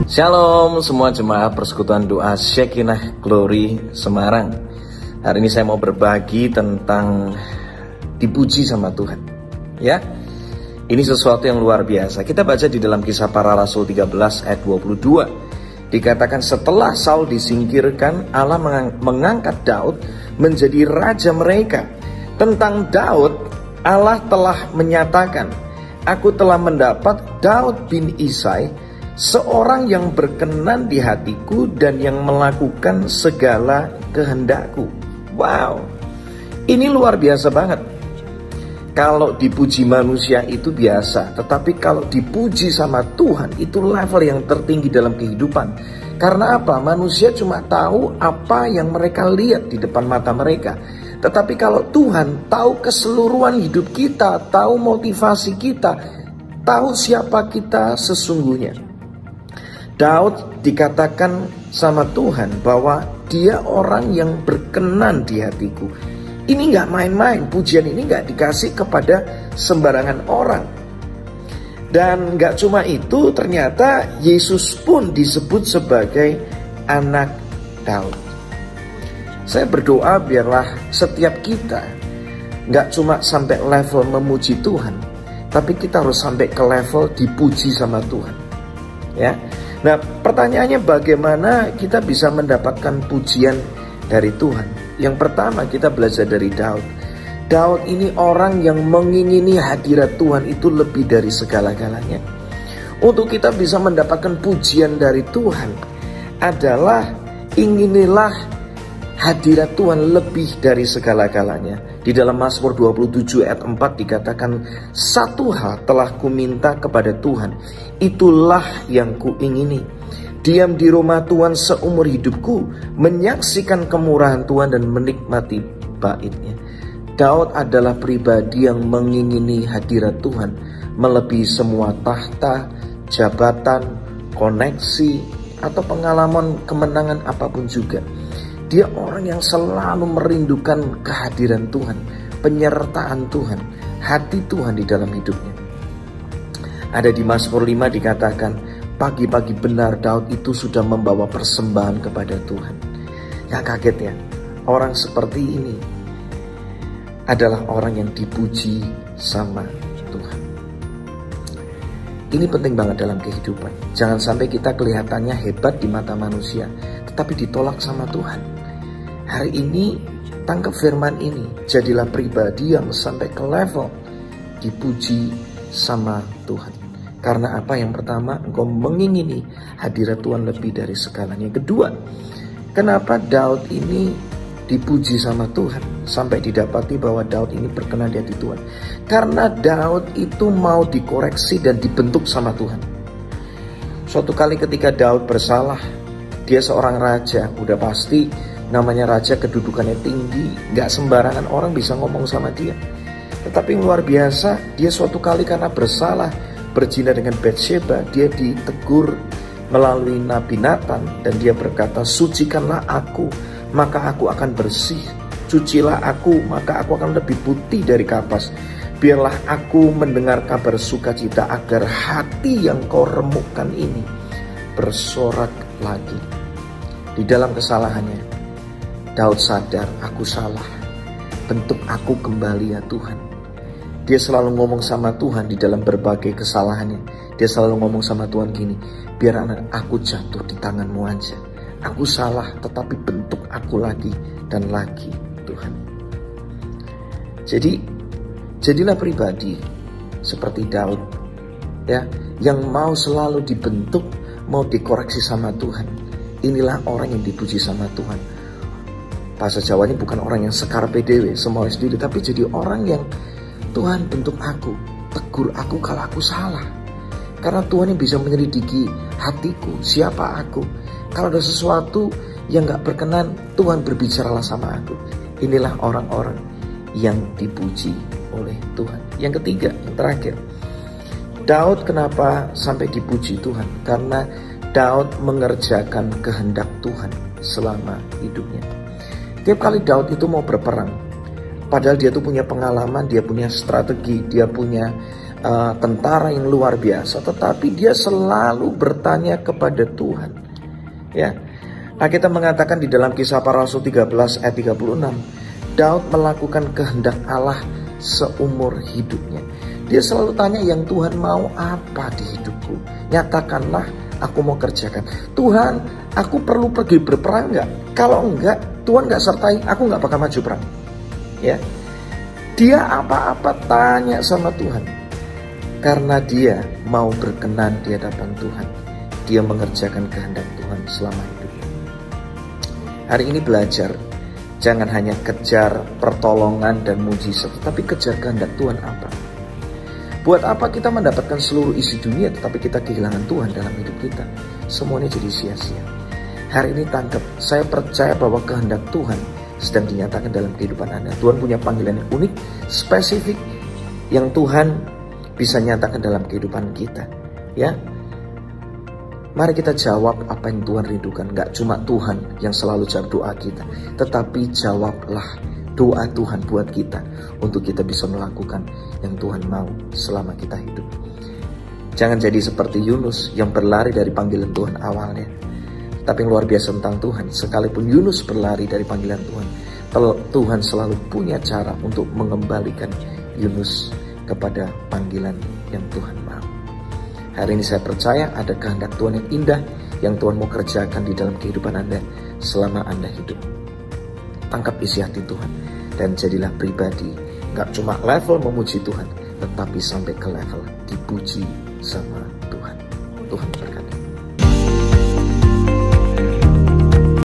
Shalom semua jemaat Persekutuan Doa Shekinah Glory Semarang. Hari ini saya mau berbagi tentang dipuji sama Tuhan. Ya, ini sesuatu yang luar biasa. Kita baca di dalam Kisah Para Rasul 13 ayat 22. Dikatakan setelah Saul disingkirkan, Allah mengangkat Daud menjadi raja mereka. Tentang Daud, Allah telah menyatakan, aku telah mendapat Daud bin Isai, seorang yang berkenan di hatiku dan yang melakukan segala kehendakku. Wow, ini luar biasa banget. Kalau dipuji manusia itu biasa, tetapi kalau dipuji sama Tuhan itu level yang tertinggi dalam kehidupan. Karena apa? Manusia cuma tahu apa yang mereka lihat di depan mata mereka. Tetapi kalau Tuhan tahu keseluruhan hidup kita, tahu motivasi kita, tahu siapa kita sesungguhnya. Daud dikatakan sama Tuhan bahwa dia orang yang berkenan di hatiku. Ini gak main-main, pujian ini gak dikasih kepada sembarangan orang. Dan gak cuma itu, ternyata Yesus pun disebut sebagai anak Daud. Saya berdoa biarlah setiap kita gak cuma sampai level memuji Tuhan, tapi kita harus sampai ke level dipuji sama Tuhan. Ya. Nah, pertanyaannya bagaimana kita bisa mendapatkan pujian dari Tuhan? Yang pertama kita belajar dari Daud. Daud ini orang yang mengingini hadirat Tuhan itu lebih dari segala-galanya. Untuk kita bisa mendapatkan pujian dari Tuhan adalah inginilah hadirat Tuhan lebih dari segala-galanya. Di dalam Mazmur 27 ayat 4 dikatakan, satu hal telah kuminta kepada Tuhan, itulah yang kuingini. Diam di rumah Tuhan seumur hidupku, menyaksikan kemurahan Tuhan dan menikmati baitnya. Daud adalah pribadi yang mengingini hadirat Tuhan, melebihi semua tahta, jabatan, koneksi, atau pengalaman kemenangan apapun juga. Dia orang yang selalu merindukan kehadiran Tuhan, penyertaan Tuhan, hati Tuhan di dalam hidupnya. Ada di Mazmur 5 dikatakan, pagi-pagi benar Daud itu sudah membawa persembahan kepada Tuhan. Gak kaget ya, orang seperti ini adalah orang yang dipuji sama Tuhan. Ini penting banget dalam kehidupan. Jangan sampai kita kelihatannya hebat di mata manusia, tetapi ditolak sama Tuhan. Hari ini tangkap firman ini, jadilah pribadi yang sampai ke level dipuji sama Tuhan. Karena apa? Yang pertama, engkau mengingini hadirat Tuhan lebih dari segalanya. Yang kedua, kenapa Daud ini dipuji sama Tuhan sampai didapati bahwa Daud ini berkenan di hati Tuhan? Karena Daud itu mau dikoreksi dan dibentuk sama Tuhan. Suatu kali ketika Daud bersalah, dia seorang raja, udah pasti namanya raja kedudukannya tinggi, gak sembarangan orang bisa ngomong sama dia. Tetapi yang luar biasa, dia suatu kali karena bersalah berzina dengan Batsheba, dia ditegur melalui Nabi Nathan dan dia berkata, sucikanlah aku, maka aku akan bersih. Cucilah aku, maka aku akan lebih putih dari kapas. Biarlah aku mendengar kabar sukacita agar hati yang kau remukkan ini bersorak lagi. Di dalam kesalahannya, Daud sadar, aku salah, bentuk aku kembali ya Tuhan. Dia selalu ngomong sama Tuhan di dalam berbagai kesalahannya. Dia selalu ngomong sama Tuhan gini, biar anak aku jatuh di tanganmu aja. Aku salah, tetapi bentuk aku lagi dan lagi Tuhan. Jadi, jadilah pribadi seperti Daud, ya, yang mau selalu dibentuk, mau dikoreksi sama Tuhan. Inilah orang yang dipuji sama Tuhan. Bahasa Jawanya bukan orang yang sekar PDW, semaunya sendiri, tapi jadi orang yang Tuhan bentuk aku, tegur aku kalau aku salah. Karena Tuhan yang bisa menyelidiki hatiku, siapa aku. Kalau ada sesuatu yang gak berkenan, Tuhan berbicaralah sama aku. Inilah orang-orang yang dipuji oleh Tuhan. Yang ketiga, yang terakhir, Daud kenapa sampai dipuji Tuhan? Karena Daud mengerjakan kehendak Tuhan selama hidupnya. Tiap kali Daud itu mau berperang, padahal dia tuh punya pengalaman, dia punya strategi, dia punya tentara yang luar biasa, tetapi dia selalu bertanya kepada Tuhan. Ya, kita mengatakan di dalam Kisah Para Rasul 13 ayat 36, Daud melakukan kehendak Allah seumur hidupnya. Dia selalu tanya, yang Tuhan mau apa di hidupku? Nyatakanlah, aku mau kerjakan. Tuhan, aku perlu pergi berperang enggak? Kalau enggak, Tuhan enggak sertai, aku enggak bakal maju perang. Ya, dia apa-apa tanya sama Tuhan. Karena dia mau berkenan di hadapan Tuhan. Dia mengerjakan kehendak Tuhan selama hidupnya. Hari ini belajar, jangan hanya kejar pertolongan dan mujizat, tetapi kejar kehendak Tuhan apa. Buat apa kita mendapatkan seluruh isi dunia tetapi kita kehilangan Tuhan dalam hidup kita? Semuanya jadi sia-sia. Hari ini tangkap, saya percaya bahwa kehendak Tuhan sedang dinyatakan dalam kehidupan Anda. Tuhan punya panggilan yang unik, spesifik, yang Tuhan bisa nyatakan dalam kehidupan kita. Ya, mari kita jawab apa yang Tuhan rindukan. Gak cuma Tuhan yang selalu jawab doa kita, tetapi jawablah doa Tuhan buat kita, untuk kita bisa melakukan yang Tuhan mau selama kita hidup. Jangan jadi seperti Yunus yang berlari dari panggilan Tuhan awalnya. Tapi yang luar biasa tentang Tuhan, sekalipun Yunus berlari dari panggilan Tuhan, Tuhan selalu punya cara untuk mengembalikan Yunus kepada panggilan yang Tuhan mau. Hari ini saya percaya ada kehendak Tuhan yang indah yang Tuhan mau kerjakan di dalam kehidupan Anda selama Anda hidup. Tangkap isi hati Tuhan dan jadilah pribadi, gak cuma level memuji Tuhan, tetapi sampai ke level dipuji sama Tuhan. Tuhan